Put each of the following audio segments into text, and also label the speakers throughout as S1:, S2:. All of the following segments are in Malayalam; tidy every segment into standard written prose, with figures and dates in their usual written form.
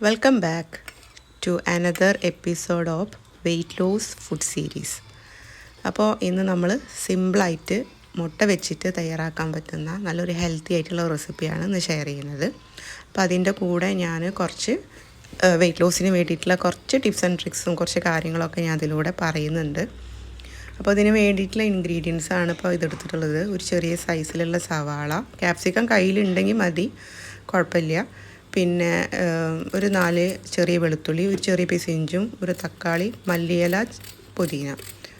S1: Welcome back to another episode of Weight Loss Food Series. അപ്പോൾ ഇന്ന് നമ്മൾ സിമ്പിളായിട്ട് മുട്ട വെച്ചിട്ട് തയ്യാറാക്കാൻ പറ്റുന്ന നല്ലൊരു ഹെൽത്തി ആയിട്ടുള്ള റെസിപ്പിയാണ് ഇന്ന് ഷെയർ ചെയ്യുന്നത്. അപ്പോൾ അതിൻ്റെ കൂടെ ഞാൻ കുറച്ച് വെയ്റ്റ് ലോസിന് വേണ്ടിയിട്ടുള്ള കുറച്ച് ടിപ്സ് ആൻഡ് ട്രിക്സും കുറച്ച് കാര്യങ്ങളൊക്കെ ഞാൻ അതിലൂടെ പറയുന്നുണ്ട്. അപ്പോൾ അതിന് വേണ്ടിയിട്ടുള്ള ഇൻഗ്രീഡിയൻസ് ആണ് ഇപ്പോൾ ഇതെടുത്തിട്ടുള്ളത്. ഒരു ചെറിയ സൈസിലുള്ള സവാള, ക്യാപ്സിക്കം കയ്യിലുണ്ടെങ്കിൽ മതി, കുഴപ്പമില്ല. പിന്നെ ഒരു 4 ചെറിയ വെളുത്തുള്ളി, ഒരു ചെറിയ പീസ് ഇഞ്ചും, ഒരു തക്കാളി, മല്ലിയില, പുതിന.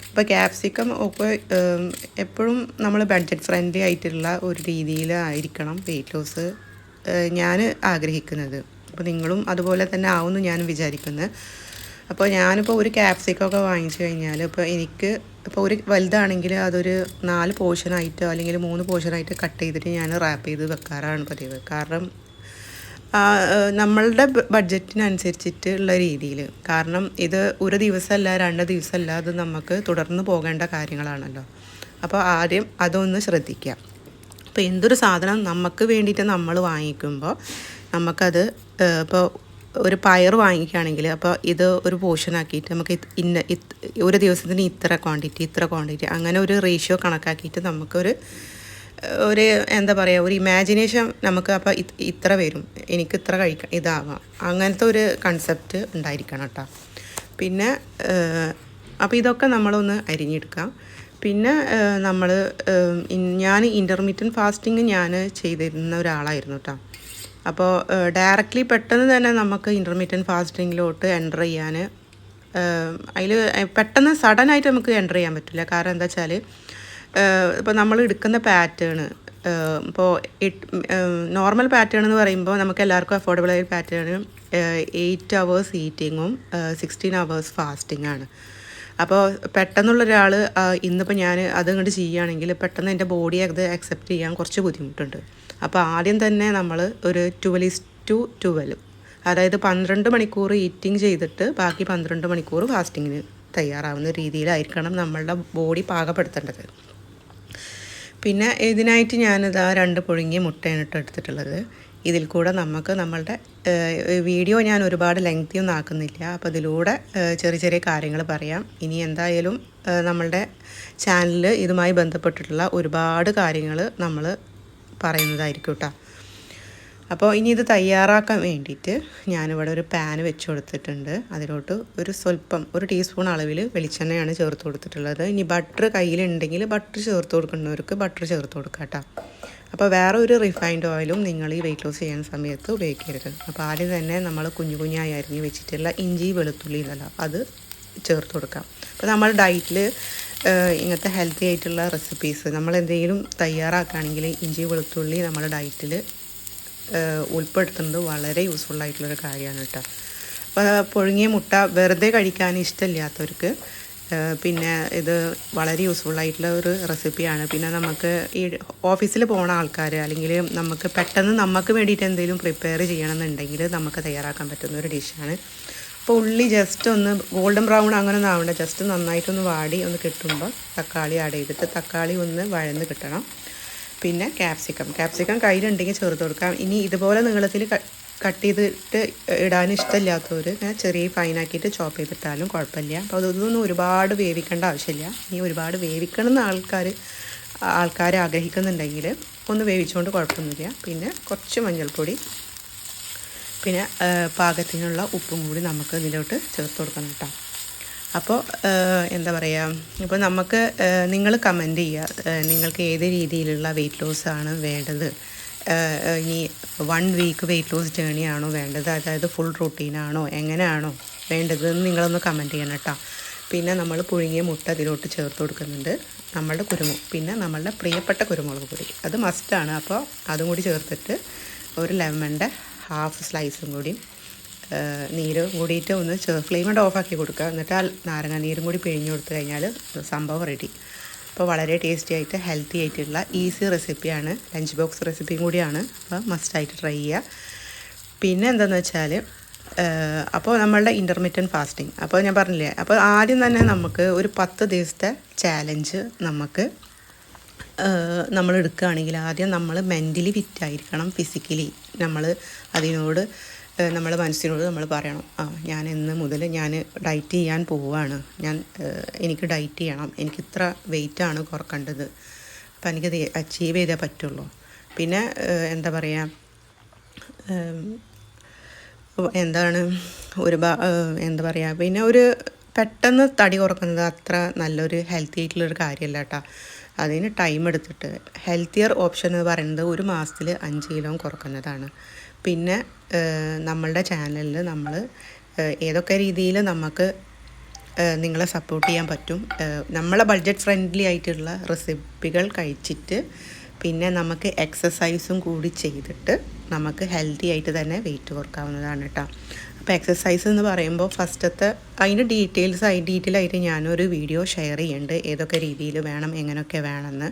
S1: അപ്പോൾ ക്യാപ്സിക്കം ഒക്കെ എപ്പോഴും നമ്മൾ ബഡ്ജറ്റ് ഫ്രണ്ട്ലി ആയിട്ടുള്ള ഒരു രീതിയിലായിരിക്കണം വെയ്റ്റ് ലോസ് ഞാൻ ആഗ്രഹിക്കുന്നത്. അപ്പോൾ നിങ്ങളും അതുപോലെ തന്നെ ആവുമെന്ന് ഞാൻ വിചാരിക്കുന്നത്. അപ്പോൾ ഞാനിപ്പോൾ ഒരു ക്യാപ്സിക്കമൊക്കെ വാങ്ങിച്ചു കഴിഞ്ഞാൽ ഇപ്പോൾ എനിക്ക് ഇപ്പോൾ ഒരു വലുതാണെങ്കിൽ അതൊരു 4 പോർഷനായിട്ടോ അല്ലെങ്കിൽ 3 പോർഷനായിട്ട് കട്ട് ചെയ്തിട്ട് ഞാൻ റാപ്പ് ചെയ്ത് വെക്കാറാണ് പതിവ്. കാരണം നമ്മളുടെ ബഡ്ജറ്റിനനുസരിച്ചിട്ട് ഉള്ള രീതിയിൽ. കാരണം ഇത് ഒരു ദിവസമല്ല 2 ദിവസമല്ല, അത് നമുക്ക് തുടർന്ന് പോകേണ്ട കാര്യങ്ങളാണല്ലോ. അപ്പോൾ ആദ്യം അതൊന്ന് ശ്രദ്ധിക്കുക. അപ്പോൾ എന്തൊരു സാധനം നമുക്ക് വേണ്ടിയിട്ട് നമ്മൾ വാങ്ങിക്കുമ്പോൾ നമുക്കത് ഇപ്പോൾ ഒരു പയർ വാങ്ങിക്കുകയാണെങ്കിൽ അപ്പോൾ ഇത് ഒരു പോർഷനാക്കിയിട്ട് നമുക്ക് ഒരു ദിവസത്തിന് ഇത്ര ക്വാണ്ടിറ്റി അങ്ങനെ ഒരു റേഷ്യോ കണക്കാക്കിയിട്ട് നമുക്കൊരു എന്താ പറയുക, ഒരു ഇമാജിനേഷൻ നമുക്ക് അപ്പോൾ ഇത്ര വരും, എനിക്ക് ഇത്ര കഴിക്കാം, ഇതാവാം, അങ്ങനത്തെ ഒരു കൺസെപ്റ്റ് ഉണ്ടായിരിക്കണം കേട്ടോ. പിന്നെ അപ്പോൾ ഇതൊക്കെ നമ്മളൊന്ന് അരിഞ്ഞെടുക്കാം. പിന്നെ ഞാൻ ഇൻ്റർമീഡിയറ്റ് ഫാസ്റ്റിംഗ് ഞാൻ ചെയ്തിരുന്ന ഒരാളായിരുന്നു കേട്ടോ. അപ്പോൾ ഡയറക്റ്റ്ലി പെട്ടെന്ന് തന്നെ നമുക്ക് ഇൻ്റർമീഡിയറ്റ് ഫാസ്റ്റിങ്ങിലോട്ട് എൻ്റർ ചെയ്യാൻ അതിൽ പെട്ടെന്ന് സഡനായിട്ട് നമുക്ക് എൻ്റർ ചെയ്യാൻ പറ്റില്ല. കാരണം എന്താ വെച്ചാൽ ഇപ്പോൾ നമ്മൾ എടുക്കുന്ന പാറ്റേൺ ഇപ്പോൾ നോർമൽ പാറ്റേൺ എന്ന് പറയുമ്പോൾ നമുക്ക് എല്ലാവർക്കും അഫോർഡബിൾ ആയ പാറ്റേൺ 8 hours ഈറ്റിങ്ങും 16 hours ഫാസ്റ്റിംഗ് ആണ്. അപ്പോൾ പെട്ടെന്നുള്ളൊരാൾ ഇന്നിപ്പോൾ ഞാൻ അതങ്ങോട്ട് ചെയ്യുകയാണെങ്കിൽ പെട്ടെന്ന് എൻ്റെ ബോഡി അത് അക്സെപ്റ്റ് ചെയ്യാൻ കുറച്ച് ബുദ്ധിമുട്ടുണ്ട്. അപ്പോൾ ആദ്യം തന്നെ നമ്മൾ ഒരു 12:12, അതായത് 12 മണിക്കൂർ ഈറ്റിംഗ് ചെയ്തിട്ട് ബാക്കി 12 മണിക്കൂർ ഫാസ്റ്റിങ്ങിന് തയ്യാറാവുന്ന രീതിയിലായിരിക്കണം നമ്മളുടെ ബോഡി പാകപ്പെടുത്തേണ്ടത്. പിന്നെ ഇതിനായിട്ട് ഞാനിത് 2 പുഴുങ്ങിയ മുട്ടയാണ് എടുത്തിട്ടുള്ളത്. ഇതിൽ കൂടെ നമുക്ക് നമ്മളുടെ വീഡിയോ ഞാൻ ഒരുപാട് ലെങ്തി ഒന്നും ആക്കുന്നില്ല. അപ്പോൾ ഇതിലൂടെ ചെറിയ ചെറിയ കാര്യങ്ങൾ പറയാം. ഇനി എന്തായാലും നമ്മളുടെ ചാനലിൽ ഇതുമായി ബന്ധപ്പെട്ടിട്ടുള്ള ഒരുപാട് കാര്യങ്ങൾ നമ്മൾ പറയുന്നതായിരിക്കും കേട്ടോ. അപ്പോൾ ഇനി ഇത് തയ്യാറാക്കാൻ വേണ്ടിയിട്ട് ഞാനിവിടെ ഒരു പാൻ വെച്ച് കൊടുത്തിട്ടുണ്ട്. അതിലോട്ട് ഒരു ടീസ്പൂൺ അളവിൽ വെളിച്ചെണ്ണയാണ് ചേർത്ത് കൊടുത്തിട്ടുള്ളത്. ഇനി ബട്ടർ കയ്യിലുണ്ടെങ്കിൽ ബട്ടർ ചേർത്ത് കൊടുക്കുന്നവർക്ക് ബട്ടർ ചേർത്ത് കൊടുക്കാം കേട്ടോ. അപ്പോൾ വേറെ ഒരു റിഫൈൻഡ് ഓയിലും നിങ്ങൾ ഈ വെയ്റ്റ് ലോസ് ചെയ്യുന്ന സമയത്ത് ഉപയോഗിക്കരുത്. അപ്പോൾ ആദ്യം തന്നെ നമ്മൾ കുഞ്ഞായി അരിഞ്ഞ് വെച്ചിട്ടുള്ള ഇഞ്ചി വെളുത്തുള്ളി എന്നല്ല അത് ചേർത്ത് കൊടുക്കാം. അപ്പോൾ നമ്മൾ ഡയറ്റിൽ ഇങ്ങനത്തെ ഹെൽത്തി ആയിട്ടുള്ള റെസിപ്പീസ് നമ്മൾ എന്തെങ്കിലും തയ്യാറാക്കുകയാണെങ്കിൽ ഇഞ്ചി വെളുത്തുള്ളി നമ്മുടെ ഡയറ്റിൽ ഉൾപ്പെടുത്തുന്നത് വളരെ യൂസ്ഫുള്ളായിട്ടുള്ളൊരു കാര്യമാണ് കേട്ടോ. അപ്പോൾ പുഴുങ്ങിയ മുട്ട വെറുതെ കഴിക്കാൻ ഇഷ്ടമില്ലാത്തവർക്ക് പിന്നെ ഇത് വളരെ യൂസ്ഫുള്ളായിട്ടുള്ള ഒരു റെസിപ്പിയാണ്. പിന്നെ നമുക്ക് ഈ ഓഫീസിൽ പോകുന്ന ആൾക്കാർ അല്ലെങ്കിൽ നമുക്ക് പെട്ടെന്ന് നമുക്ക് വേണ്ടിയിട്ട് എന്തെങ്കിലും പ്രിപ്പയർ ചെയ്യണമെന്നുണ്ടെങ്കിൽ നമുക്ക് തയ്യാറാക്കാൻ പറ്റുന്ന ഒരു ഡിഷാണ്. അപ്പോൾ ഉള്ളി ജസ്റ്റ് ഒന്ന് ഗോൾഡൻ ബ്രൗൺ അങ്ങനെ ഒന്നും ആവണ്ട, ജസ്റ്റ് നന്നായിട്ടൊന്ന് വാടി ഒന്ന് കിട്ടുമ്പോൾ തക്കാളി ആഡ് ചെയ്തിട്ട് തക്കാളി ഒന്ന് വഴന്ന് കിട്ടണം. പിന്നെ ക്യാപ്സിക്കം കയ്യിലുണ്ടെങ്കിൽ ചേർത്ത് കൊടുക്കാം. ഇനി ഇതുപോലെ നീളത്തിൽ കട്ട് ചെയ്തിട്ട് ഇടാൻ ഇഷ്ടമില്ലാത്തവർ ചെറിയ ഫൈനാക്കിയിട്ട് ചോപ്പ് ചെയ്തിട്ടാലും കുഴപ്പമില്ല. അപ്പോൾ അതൊന്നും ഒരുപാട് വേവിക്കേണ്ട ആവശ്യമില്ല. ഇനി ഒരുപാട് വേവിക്കണമെന്ന് ആൾക്കാർ ആഗ്രഹിക്കുന്നുണ്ടെങ്കിൽ ഒന്ന് വേവിച്ചുകൊണ്ട് കുഴപ്പമൊന്നുമില്ല. പിന്നെ കുറച്ച് മഞ്ഞൾപ്പൊടി, പിന്നെ പാകത്തിനുള്ള ഉപ്പും കൂടി നമുക്ക് ഇതിലോട്ട് ചേർത്ത് കൊടുക്കണം കേട്ടോ. അപ്പോൾ എന്താ പറയുക, ഇപ്പോൾ നമുക്ക് നിങ്ങൾ കമൻറ്റ് ചെയ്യുക നിങ്ങൾക്ക് ഏത് രീതിയിലുള്ള വെയ്റ്റ് ലോസാണ് വേണ്ടത്. ഇനി 1 week വെയ്റ്റ് ലോസ് ജേണി ആണോ വേണ്ടത്, അതായത് ഫുൾ റൂട്ടീനാണോ, എങ്ങനെയാണോ വേണ്ടതെന്ന് നിങ്ങളൊന്ന് കമൻറ്റ് ചെയ്യണം കേട്ടോ. പിന്നെ നമ്മൾ പുഴുങ്ങിയ മുട്ട അതിലോട്ട് ചേർത്ത് കൊടുക്കുന്നുണ്ട്, പിന്നെ നമ്മളുടെ പ്രിയപ്പെട്ട കുരുമുളക് പൊടി അത് മസ്റ്റാണ്. അപ്പോൾ അതും കൂടി ചേർത്തിട്ട് ഒരു ലെമണിൻ്റെ ഹാഫ് സ്ലൈസും കൂടി നീര് കൂടിയിട്ട് ഒന്ന് ഫ്ലെയിം ഓഫാക്കി കൊടുക്കുക. എന്നിട്ട് ആ നാരങ്ങ നീരും കൂടി പിഴിഞ്ഞ് കൊടുത്തു കഴിഞ്ഞാൽ സംഭവം റെഡി. അപ്പോൾ വളരെ ടേസ്റ്റി ആയിട്ട് ഹെൽത്തി ആയിട്ടുള്ള ഈസി റെസിപ്പിയാണ്, ലഞ്ച് ബോക്സ് റെസിപ്പിയും കൂടിയാണ്. അപ്പോൾ മസ്റ്റായിട്ട് ട്രൈ ചെയ്യുക. പിന്നെ എന്താണെന്ന് വെച്ചാൽ അപ്പോൾ നമ്മളുടെ ഇൻ്റർമീഡിയറ്റ് ഫാസ്റ്റിംഗ്, അപ്പോൾ ഞാൻ പറഞ്ഞില്ലേ, അപ്പോൾ ആദ്യം തന്നെ നമുക്ക് ഒരു 10 ദിവസത്തെ ചാലഞ്ച് നമ്മൾ എടുക്കുകയാണെങ്കിൽ ആദ്യം നമ്മൾ മെൻ്റലി ഫിറ്റായിരിക്കണം. ഫിസിക്കലി നമ്മൾ അതിനോട് നമ്മൾ മനസ്സിനോട് നമ്മൾ പറയണം, ഞാൻ ഇന്ന് മുതൽ ഞാൻ ഡയറ്റ് ചെയ്യാൻ പോവുകയാണ്, എനിക്ക് ഡയറ്റ് ചെയ്യണം, എനിക്ക് ഇത്ര വെയിറ്റാണ് കുറക്കേണ്ടത്, അപ്പോൾ എനിക്കത് അച്ചീവ് ചെയ്തേ പറ്റുള്ളൂ. പിന്നെ എന്താ പറയുക, എന്താ പറയുക, പിന്നെ ഒരു പെട്ടെന്ന് തടി കുറക്കുന്നത് അത്ര നല്ലൊരു ഹെൽത്തി ആയിട്ടുള്ളൊരു കാര്യമല്ല കേട്ടോ. അതിന് ടൈം എടുത്തിട്ട് ഹെൽത്തിയർ ഓപ്ഷൻ എന്ന് പറയുന്നത് ഒരു മാസത്തിൽ 5 കിലോ കുറക്കുന്നതാണ്. പിന്നെ നമ്മളുടെ ചാനലിൽ നമ്മൾ ഏതൊക്കെ രീതിയിൽ നമുക്ക് നിങ്ങളെ സപ്പോർട്ട് ചെയ്യാൻ പറ്റും, നമ്മളെ ബഡ്ജറ്റ് ഫ്രണ്ട്ലി ആയിട്ടുള്ള റെസിപ്പികൾ കഴിച്ചിട്ട് പിന്നെ നമുക്ക് എക്സസൈസും കൂടി ചെയ്തിട്ട് നമുക്ക് ഹെൽത്തി ആയിട്ട് തന്നെ വെയിറ്റ് കുറക്കാവുന്നതാണ് കേട്ടോ. അപ്പോൾ എക്സസൈസ് എന്ന് പറയുമ്പോൾ ഫസ്റ്റത്തെ അതിൻ്റെ ഡീറ്റെയിൽ ആയിട്ട് ഞാനൊരു വീഡിയോ ഷെയർ ചെയ്യുന്നുണ്ട്, ഏതൊക്കെ രീതിയിൽ വേണം എങ്ങനെയൊക്കെ വേണമെന്ന്.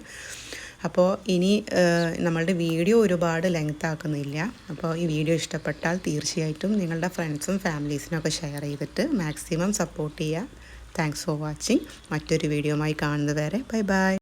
S1: അപ്പോൾ ഇനി നമ്മളുടെ വീഡിയോ ഒരുപാട് ലെങ്ത് ആക്കുന്നില്ല. അപ്പോൾ ഈ വീഡിയോ ഇഷ്ടപ്പെട്ടാൽ തീർച്ചയായിട്ടും നിങ്ങളുടെ ഫ്രണ്ട്സും ഫാമിലീസിനൊക്കെ ഷെയർ ചെയ്തിട്ട് മാക്സിമം സപ്പോർട്ട് ചെയ്യുക. Thanks for watching. മറ്റൊരു വീഡിയോയുമായി കാണുന്നത് വരെ ബൈ ബൈ.